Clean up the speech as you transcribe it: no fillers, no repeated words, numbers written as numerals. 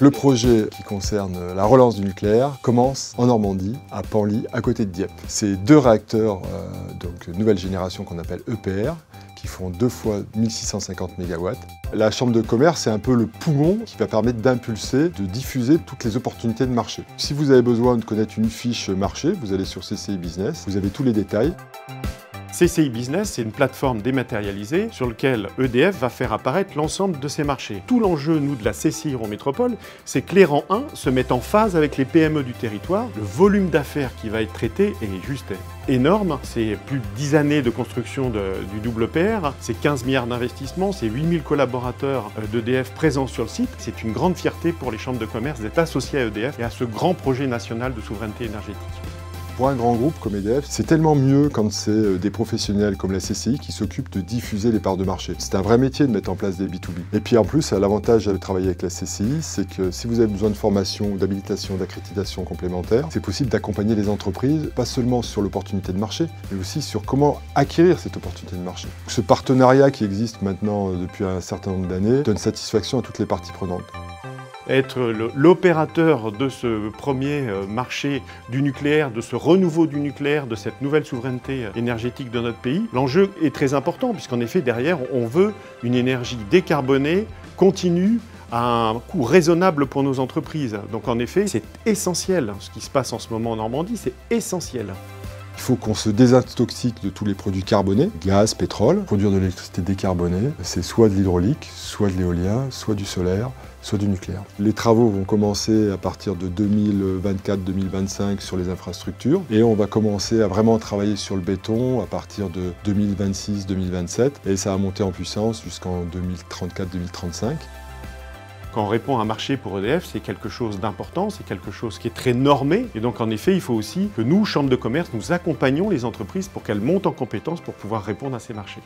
Le projet qui concerne la relance du nucléaire commence en Normandie, à Penly, à côté de Dieppe. C'est deux réacteurs donc nouvelle génération qu'on appelle EPR, qui font 2 fois 1650 MW. La chambre de commerce, c'est un peu le poumon qui va permettre d'impulser, de diffuser toutes les opportunités de marché. Si vous avez besoin de connaître une fiche marché, vous allez sur CCI Business, vous avez tous les détails. CCI Business, c'est une plateforme dématérialisée sur laquelle EDF va faire apparaître l'ensemble de ses marchés. Tout l'enjeu, nous, de la CCI Eurométropole, c'est que les rangs 1 se mettent en phase avec les PME du territoire. Le volume d'affaires qui va être traité est juste énorme. C'est plus de 10 années de construction du double PR, c'est 15 milliards d'investissements, c'est 8000 collaborateurs d'EDF présents sur le site. C'est une grande fierté pour les chambres de commerce d'être associées à EDF et à ce grand projet national de souveraineté énergétique. Pour un grand groupe comme EDF, c'est tellement mieux quand c'est des professionnels comme la CCI qui s'occupent de diffuser les parts de marché. C'est un vrai métier de mettre en place des B2B. Et puis en plus, l'avantage de travailler avec la CCI, c'est que si vous avez besoin de formation, d'habilitation, d'accréditation complémentaire, c'est possible d'accompagner les entreprises, pas seulement sur l'opportunité de marché, mais aussi sur comment acquérir cette opportunité de marché. Ce partenariat qui existe maintenant depuis un certain nombre d'années donne satisfaction à toutes les parties prenantes. Être l'opérateur de ce premier marché du nucléaire, de ce renouveau du nucléaire, de cette nouvelle souveraineté énergétique de notre pays, l'enjeu est très important puisqu'en effet derrière on veut une énergie décarbonée, continue, à un coût raisonnable pour nos entreprises. Donc en effet c'est essentiel, ce qui se passe en ce moment en Normandie, c'est essentiel. Il faut qu'on se désintoxique de tous les produits carbonés, gaz, pétrole. Produire de l'électricité décarbonée, c'est soit de l'hydraulique, soit de l'éolien, soit du solaire, soit du nucléaire. Les travaux vont commencer à partir de 2024-2025 sur les infrastructures et on va commencer à vraiment travailler sur le béton à partir de 2026-2027 et ça va monter en puissance jusqu'en 2034-2035. Quand on répond à un marché pour EDF, c'est quelque chose d'important, c'est quelque chose qui est très normé. Et donc en effet, il faut aussi que nous, Chambre de commerce, nous accompagnions les entreprises pour qu'elles montent en compétences pour pouvoir répondre à ces marchés.